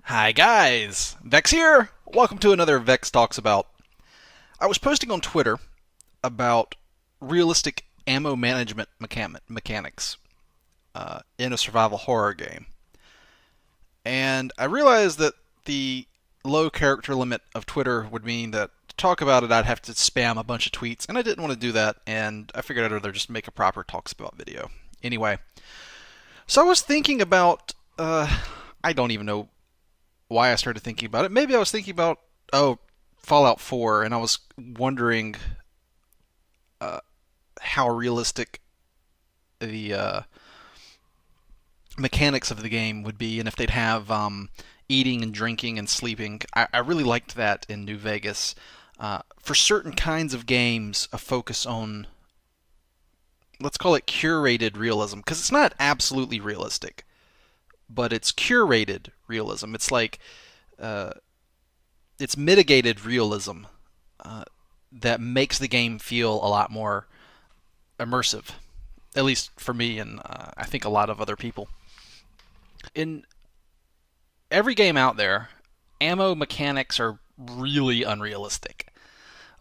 Hi guys, Vechs here. Welcome to another Vechs Talks About. I was posting on Twitter about realistic ammo management mechanics in a survival horror game, and I realized that the low character limit of Twitter would mean that to talk about it I'd have to spam a bunch of tweets, and I didn't want to do that, and I figured I'd rather just make a proper Talks About video. Anyway, so I was thinking about I don't even know why I started thinking about it. Maybe I was thinking about Fallout 4, and I was wondering uh, how realistic the mechanics of the game would be, and if they'd have eating and drinking and sleeping. I really liked that in New Vegas. For certain kinds of games, a focus on, let's call it curated realism, because it's not absolutely realistic, but it's curated realism. It's like it's mitigated realism that makes the game feel a lot more immersive, at least for me and I think a lot of other people. In every game out there, ammo mechanics are really unrealistic.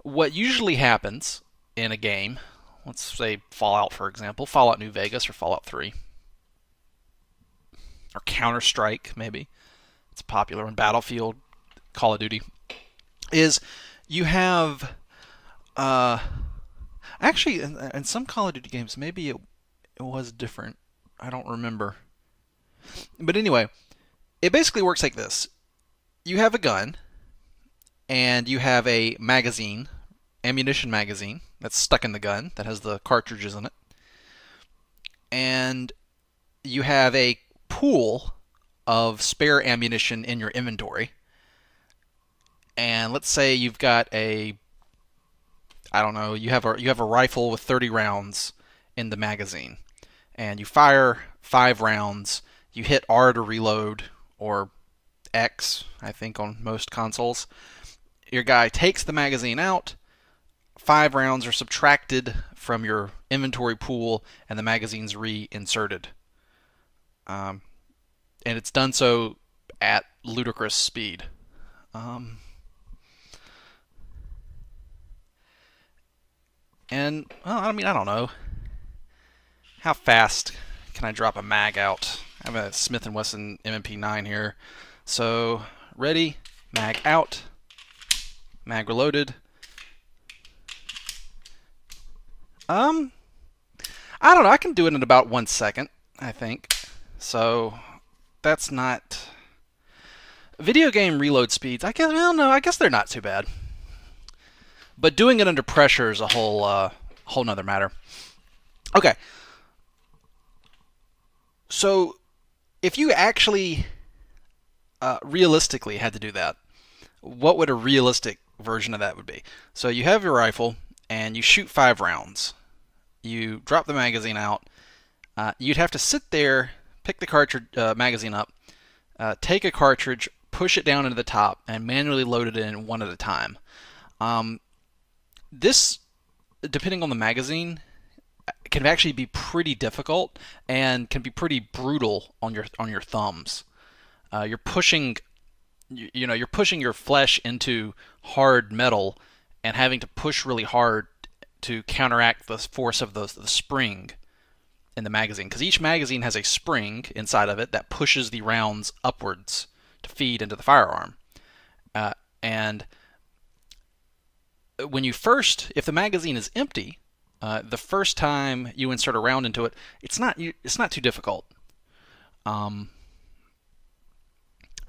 What usually happens in a game, let's say Fallout for example, Fallout New Vegas or Fallout 3, or Counter-Strike maybe, it's popular in Battlefield, Call of Duty, is you have actually in some Call of Duty games maybe it was different. I don't remember. But anyway, it basically works like this. You have a gun and you have a magazine, ammunition magazine that's stuck in the gun that has the cartridges in it. And you have a pool of spare ammunition in your inventory. And let's say you've got a, I don't know, you have a rifle with 30 rounds in the magazine, and you fire 5 rounds. You hit R to reload, or X, I think, on most consoles. Your guy takes the magazine out. 5 rounds are subtracted from your inventory pool, and the magazine's reinserted. And it's done so at ludicrous speed. And, well, I mean, I don't know. How fast can I drop a mag out? I have a Smith & Wesson M&P9 here. So, ready, mag out, mag reloaded. I don't know, I can do it in about 1 second, I think. So, that's not... Video game reload speeds, I guess, well, no, I guess they're not too bad. But doing it under pressure is a whole nother matter. Okay. So, if you actually realistically had to do that, what would a realistic version of that would be? So you have your rifle, and you shoot 5 rounds. You drop the magazine out. You'd have to sit there, pick the cartridge magazine up, take a cartridge, push it down into the top, and manually load it in one at a time. This, depending on the magazine, can actually be pretty difficult and can be pretty brutal on your thumbs. You're pushing, you're pushing your flesh into hard metal and having to push really hard to counteract the force of the spring in the magazine, because each magazine has a spring inside of it that pushes the rounds upwards to feed into the firearm. And when you first, if the magazine is empty, the first time you insert a round into it, it's not too difficult. For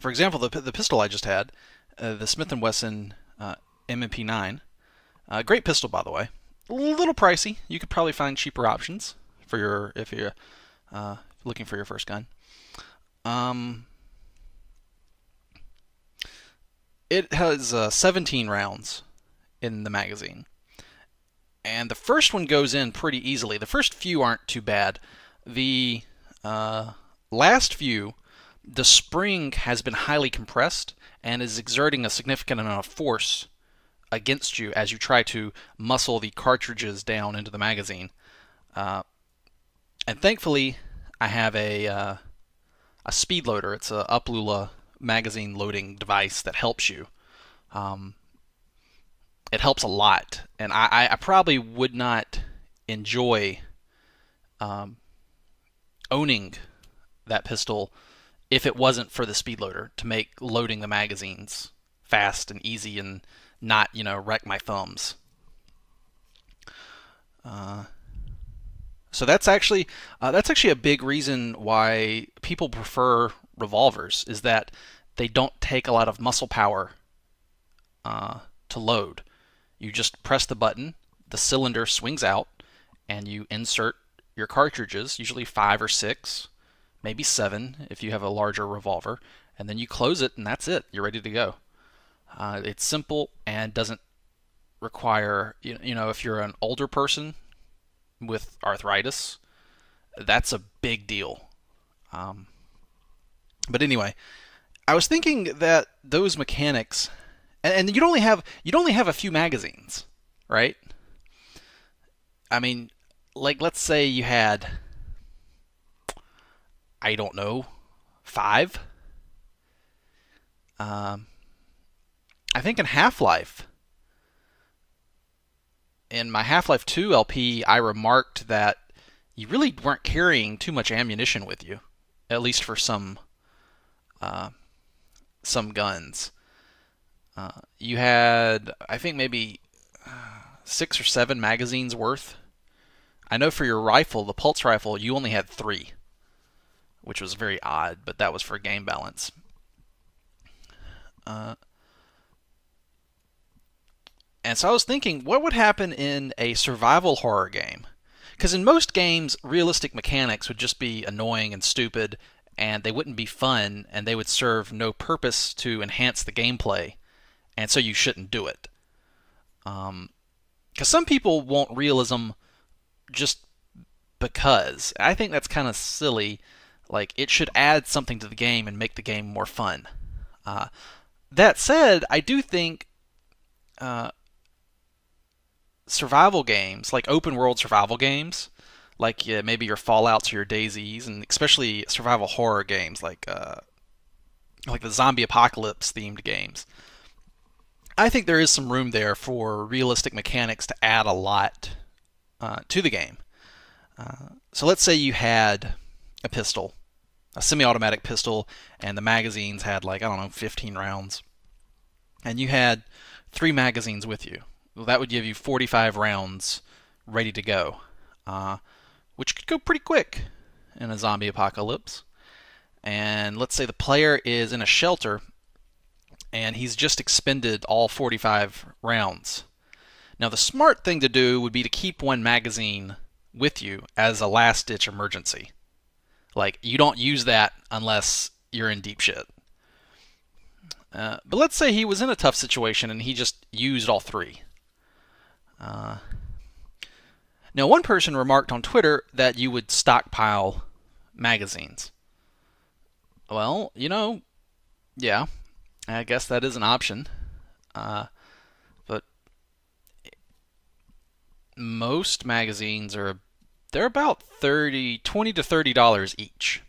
example, the pistol I just had, the Smith & Wesson M&P9, great pistol by the way, a little pricey. You could probably find cheaper options for if you're looking for your first gun. It has 17 rounds in the magazine. And the first one goes in pretty easily. The first few aren't too bad. The last few, the spring has been highly compressed and is exerting a significant amount of force against you as you try to muscle the cartridges down into the magazine. And thankfully, I have a speed loader. It's a Uplula magazine loading device that helps you. It helps a lot, and I probably would not enjoy owning that pistol if it wasn't for the speed loader to make loading the magazines fast and easy and not, wreck my thumbs. So that's actually a big reason why people prefer revolvers, is that they don't take a lot of muscle power to load. You just press the button, the cylinder swings out, and you insert your cartridges, usually 5 or 6, maybe 7 if you have a larger revolver, and then you close it, and that's it. You're ready to go. It's simple and doesn't require, if you're an older person with arthritis, that's a big deal. But anyway, I was thinking that those mechanics, and you'd only have a few magazines, right? I mean, like, let's say you had, I don't know, 5. I think in Half-Life, in my Half-Life 2 LP, I remarked that you really weren't carrying too much ammunition with you, at least for some guns. You had, I think, maybe 6 or 7 magazines worth. I know for your rifle, the pulse rifle, you only had 3, which was very odd, but that was for game balance. And so I was thinking, what would happen in a survival horror game? Because in most games, realistic mechanics would just be annoying and stupid, and they wouldn't be fun, and they would serve no purpose to enhance the gameplay, and so you shouldn't do it. Because some people want realism just because. I think that's kind of silly. Like, it should add something to the game and make the game more fun. That said, I do think survival games, like open world survival games, like maybe your Fallouts or your DayZs, and especially survival horror games like the zombie apocalypse themed games, I think there is some room there for realistic mechanics to add a lot to the game. So let's say you had a pistol, a semi-automatic pistol, and the magazines had, like, I don't know, 15 rounds, and you had 3 magazines with you. Well, that would give you 45 rounds ready to go, which could go pretty quick in a zombie apocalypse. And let's say the player is in a shelter and he's just expended all 45 rounds. Now, the smart thing to do would be to keep 1 magazine with you as a last-ditch emergency. Like, you don't use that unless you're in deep shit. But let's say he was in a tough situation and he just used all 3. Now, one person remarked on Twitter that you would stockpile magazines. Well, yeah, I guess that is an option. But most magazines they're about $20 to $30 each.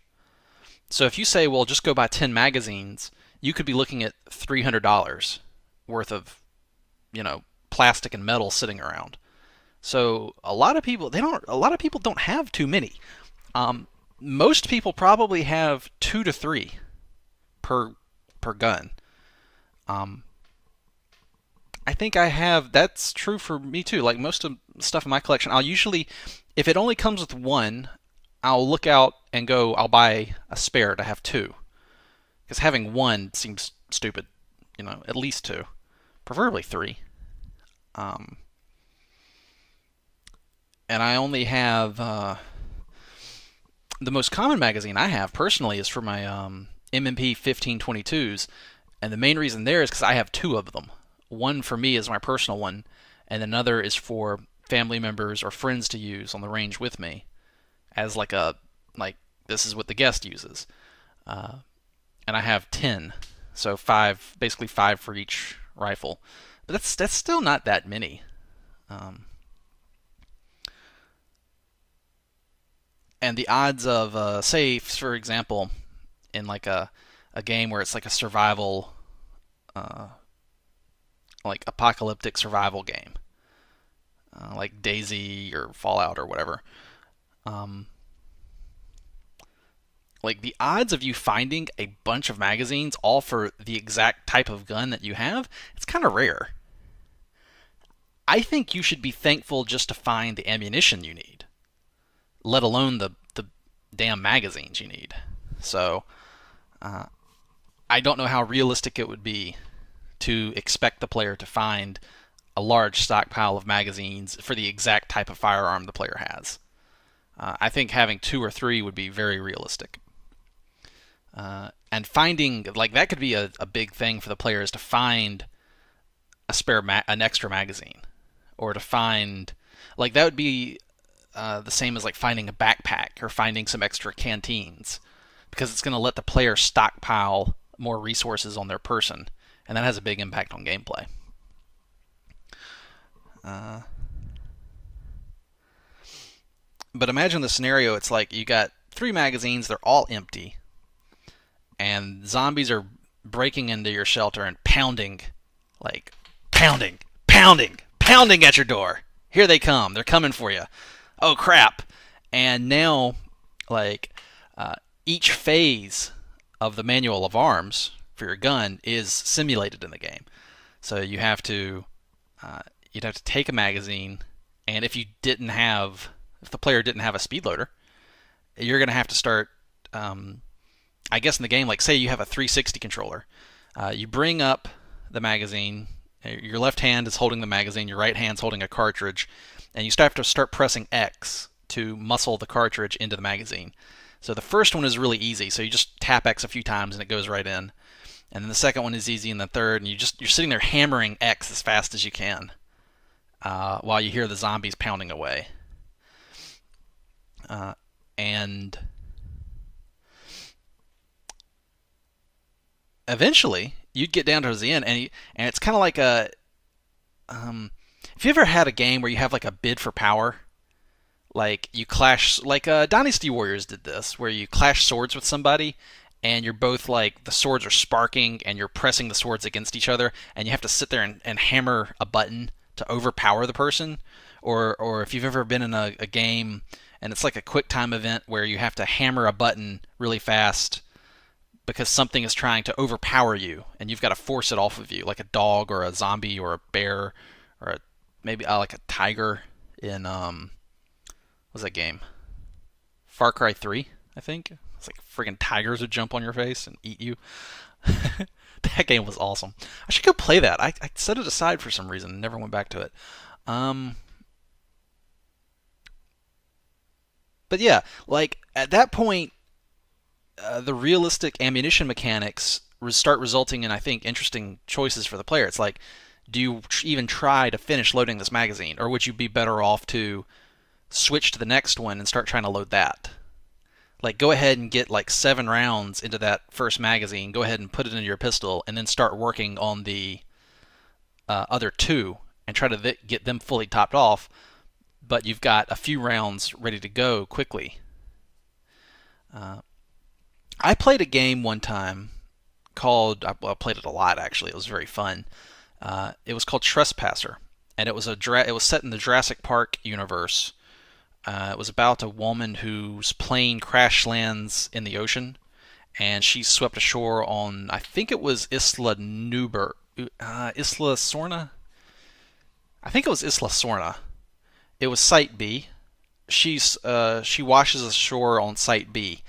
So if you say, well, just go buy 10 magazines, you could be looking at $300 worth of, plastic and metal sitting around. So a lot of people don't have too many. Most people probably have 2 to 3 per gun. I think that's true for me too. Like, most of the stuff in my collection, I'll usually, if it only comes with 1, I'll look out and go, I'll buy a spare to have 2. Because having 1 seems stupid. At least 2. Preferably 3. And I only have, the most common magazine I have personally is for my M&P 1522s, and the main reason there is because I have 2 of them. One for me is my personal one, and another is for family members or friends to use on the range with me, as like this is what the guest uses. And I have 10, so 5, basically 5 for each rifle. But that's still not that many. And the odds of, say, for example, in like a a game where it's like a survival, like apocalyptic survival game, like Daisy or Fallout or whatever. Um, like the odds of you finding a bunch of magazines all for the exact type of gun that you have, it's kind of rare. I think you should be thankful just to find the ammunition you need, let alone the damn magazines you need. So, I don't know how realistic it would be to expect the player to find a large stockpile of magazines for the exact type of firearm the player has. I think having 2 or 3 would be very realistic. And finding, like, that could be a big thing for the player, is to find an extra magazine, or to find, like, that would be the same as like finding a backpack or finding some extra canteens, because it's going to let the player stockpile more resources on their person, and that has a big impact on gameplay. But imagine the scenario, it's like you got 3 magazines, they're all empty, and zombies are breaking into your shelter and pounding, like, pounding at your door. Here they come, they're coming for you. Oh crap. And now, like, each phase of the manual of arms for your gun is simulated in the game. So you have to, you'd have to take a magazine, and if the player didn't have a speed loader, you're going to have to start, I guess in the game, like say you have a 360 controller. You bring up the magazine, your left hand is holding the magazine, your right hand's holding a cartridge, and you have to start pressing X to muscle the cartridge into the magazine. So the first one is really easy, so you just tap X a few times and it goes right in. And then the second one is easy, and the third, and you're sitting there hammering X as fast as you can while you hear the zombies pounding away. And eventually, you'd get down towards the end, and it's kind of like a... Have you ever had a game where you have like a bid for power? Like you clash, like Dynasty Warriors did this, where you clash swords with somebody, and you're both like, the swords are sparking, and you're pressing the swords against each other, and you have to sit there and hammer a button to overpower the person. Or if you've ever been in a game, and it's like a quick time event where you have to hammer a button really fast because something is trying to overpower you, and you've got to force it off of you, like a dog or a zombie or a bear or maybe like a tiger in what's that game? Far Cry 3, I think. It's like friggin' tigers would jump on your face and eat you. That game was awesome. I should go play that. I set it aside for some reason and never went back to it. But yeah, like at that point, the realistic ammunition mechanics start resulting in, I think, interesting choices for the player. It's like, do you even try to finish loading this magazine, or would you be better off to switch to the next one and start trying to load that? Like, go ahead and get like 7 rounds into that first magazine, go ahead and put it into your pistol, and then start working on the other 2 and try to get them fully topped off, but you've got a few rounds ready to go quickly. I played a game one time called, well, I played it a lot actually, it was very fun. It was called Trespasser, and it was set in the Jurassic Park universe. It was about a woman whose plane crash lands in the ocean, and she's swept ashore on, I think it was Isla Sorna? I think it was Isla Sorna. It was Site B. She washes ashore on Site B,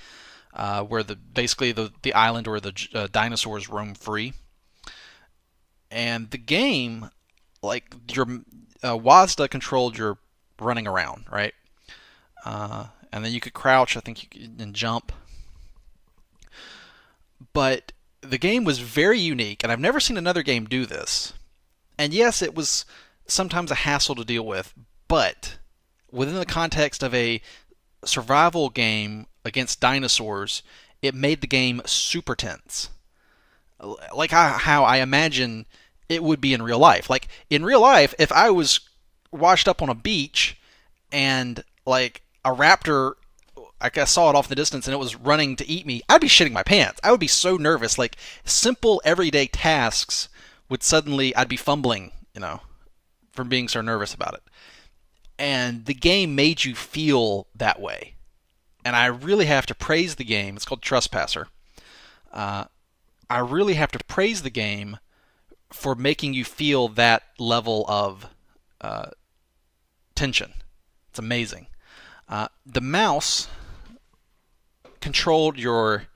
where basically the island where the dinosaurs roam free. And the game, like, your WASD controlled your running around, right? And then you could crouch, I think, and jump. But the game was very unique, and I've never seen another game do this. And yes, it was sometimes a hassle to deal with, but within the context of a survival game against dinosaurs, it made the game super tense. Like how I imagine it would be in real life. Like, in real life, if I was washed up on a beach and, like, a raptor I saw it off in the distance and it was running to eat me, I'd be shitting my pants. I would be so nervous. Like, simple everyday tasks would suddenly, I'd be fumbling, from being so nervous about it. And the game made you feel that way. And I really have to praise the game. It's called Trespasser. I really have to praise the game for making you feel that level of tension. It's amazing. The mouse controlled your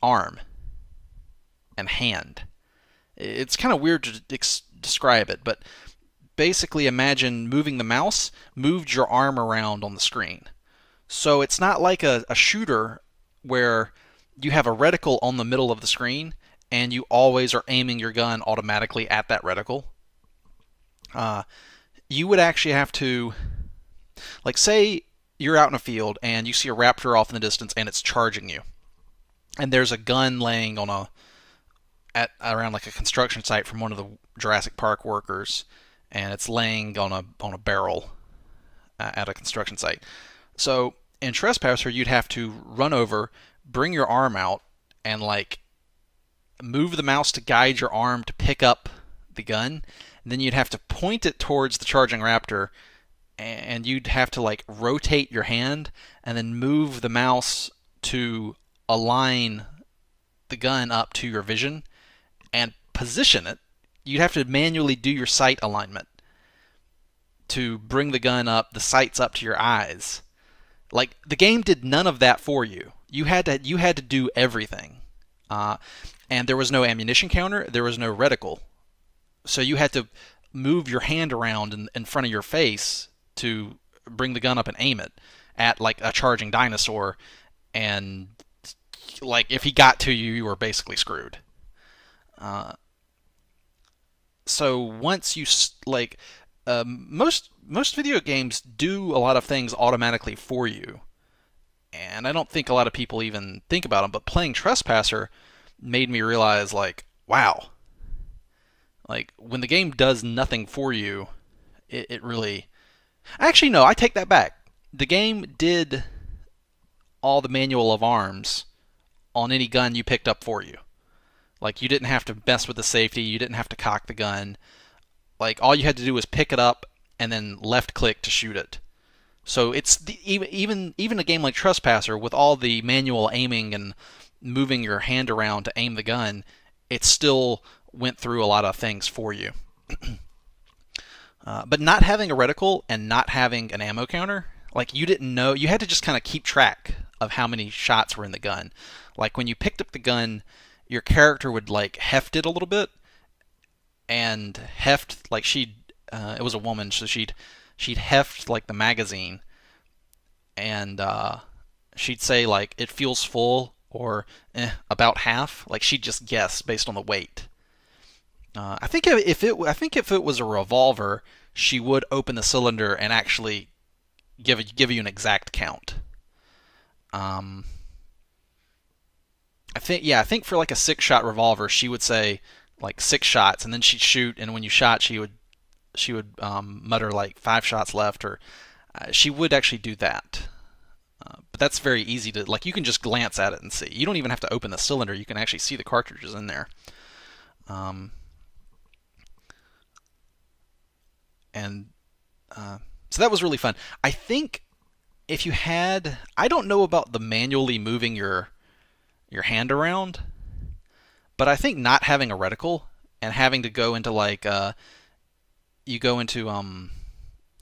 arm and hand. It's kind of weird to describe it, but basically imagine moving the mouse, moved your arm around on the screen. So it's not like a shooter where you have a reticle on the middle of the screen and you always are aiming your gun automatically at that reticle. You would actually have to, like, say you're out in a field and you see a raptor off in the distance and it's charging you, and there's a gun laying on around like a construction site from one of the Jurassic Park workers, and it's laying on a barrel at a construction site. So in Trespasser, you'd have to run over, bring your arm out, and like move the mouse to guide your arm to pick up the gun. And then you'd have to point it towards the charging raptor, and you'd have to like rotate your hand and then move the mouse to align the gun up to your vision and position it. You'd have to manually do your sight alignment to bring the gun up, the sights up to your eyes. Like, the game did none of that for you. You had to do everything. And there was no ammunition counter, there was no reticle. So you had to move your hand around in front of your face to bring the gun up and aim it at like a charging dinosaur, and like if he got to you, you were basically screwed. So once you most video games do a lot of things automatically for you, and I don't think a lot of people even think about them. But playing Trespasser made me realize, like, wow, like when the game does nothing for you, it really. Actually, no, I take that back. The game did all the manual of arms on any gun you picked up for you. Like, you didn't have to mess with the safety, you didn't have to cock the gun. Like, all you had to do was pick it up and then left click to shoot it. So it's even a game like Trespasser, with all the manual aiming and moving your hand around to aim the gun, it still went through a lot of things for you. But not having a reticle and not having an ammo counter, like, you didn't know, you had to just kind of keep track of how many shots were in the gun. Like, when you picked up the gun, your character would like heft it a little bit, and heft, like, it was a woman, so she'd heft like the magazine, and she'd say like it feels full, or about half. Like, she'd just guess based on the weight. I think if it was a revolver, she would open the cylinder and actually give you an exact count. I think for like a 6-shot revolver, she would say like 6 shots, and then she'd shoot, and when you shot, she would mutter like 5 shots left, or she would actually do that. But that's very easy to, like, you can just glance at it and see. You don't even have to open the cylinder. You can actually see the cartridges in there. So that was really fun. I think if you had, I don't know about the manually moving your hand around, but I think not having a reticle and having to go into like you go into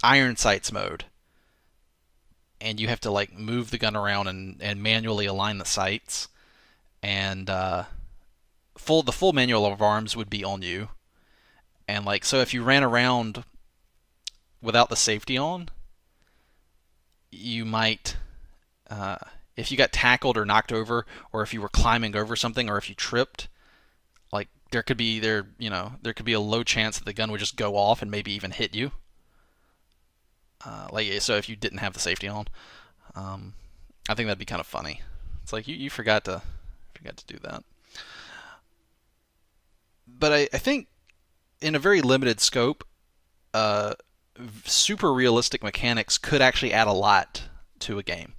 iron sights mode, and you have to like move the gun around and manually align the sights, and the full manual of arms would be on you, and like, so if you ran around without the safety on, you might if you got tackled or knocked over, or if you were climbing over something, or if you tripped, like there could be a low chance that the gun would just go off and maybe even hit you. So if you didn't have the safety on, I think that'd be kind of funny. It's like you forgot to do that. But I think in a very limited scope, super realistic mechanics could actually add a lot to a game.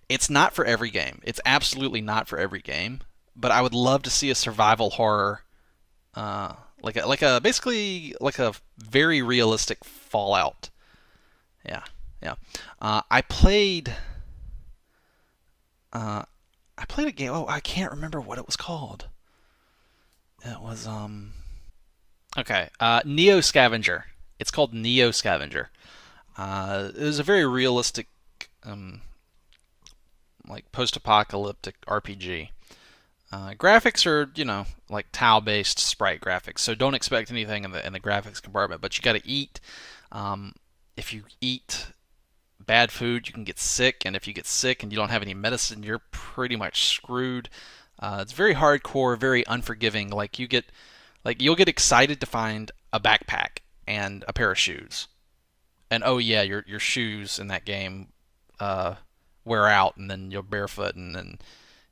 It's not for every game. It's absolutely not for every game. But I would love to see a survival horror, like a basically like a very realistic Fallout. Yeah, yeah. I played. I played a game. Oh, I can't remember what it was called. It was Okay, Neo Scavenger. It's called Neo Scavenger. It was a very realistic, um, like post-apocalyptic RPG. Graphics are, like tile-based sprite graphics, so don't expect anything in the graphics compartment. But you got to eat. If you eat bad food, you can get sick, and if you get sick and you don't have any medicine, you're pretty much screwed. It's very hardcore, very unforgiving. You'll get excited to find a backpack and a pair of shoes, and oh yeah, your shoes in that game wear out, and then you're barefoot, and then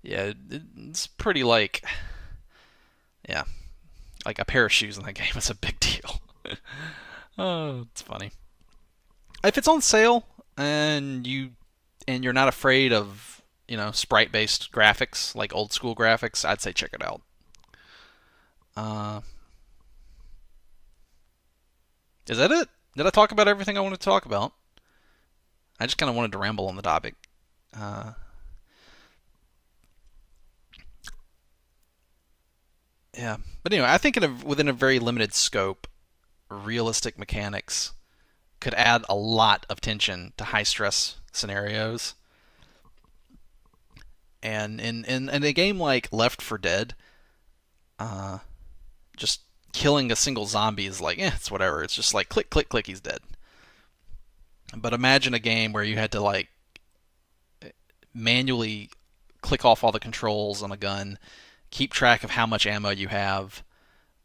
yeah, it's pretty yeah, like a pair of shoes in that game is a big deal. Oh, it's funny. If it's on sale and you're not afraid of sprite-based graphics like old school graphics, I'd say check it out. Uh, is that it? Did I talk about everything I wanted to talk about? I just kind of wanted to ramble on the topic. Uh, yeah, but anyway, I think within a very limited scope, realistic mechanics could add a lot of tension to high stress scenarios. And in a game like Left 4 Dead, uh, just killing a single zombie is like, it's whatever. It's just like click, click, click, he's dead. But imagine a game where you had to like manually click off all the controls on a gun, keep track of how much ammo you have,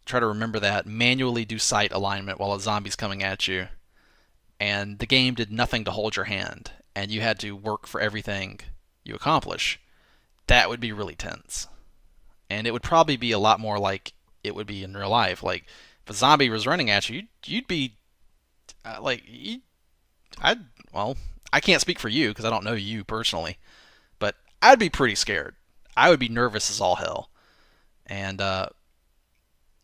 try to remember that, manually do sight alignment while a zombie's coming at you, and the game did nothing to hold your hand, and you had to work for everything you accomplish. That would be really tense. And it would probably be a lot more like it would be in real life. Like, if a zombie was running at you, you'd be well, I can't speak for you because I don't know you personally, but I'd be pretty scared. I would be nervous as all hell, and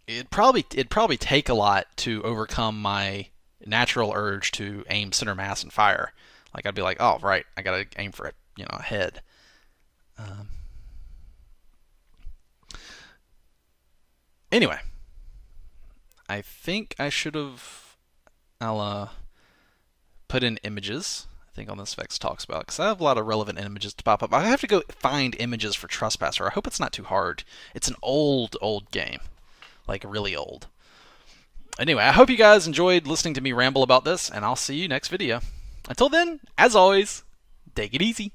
it'd probably take a lot to overcome my natural urge to aim center mass and fire. Like I'd be like, oh right, I gotta aim for it, head. Um, anyway, I think I should have. I'll put in images. I think on this Vechs talks about because I have a lot of relevant images to pop up. I have to go find images for Trespasser. I hope it's not too hard. It's an old game, like really old. Anyway, I hope you guys enjoyed listening to me ramble about this, and I'll see you next video. Until then, as always, take it easy.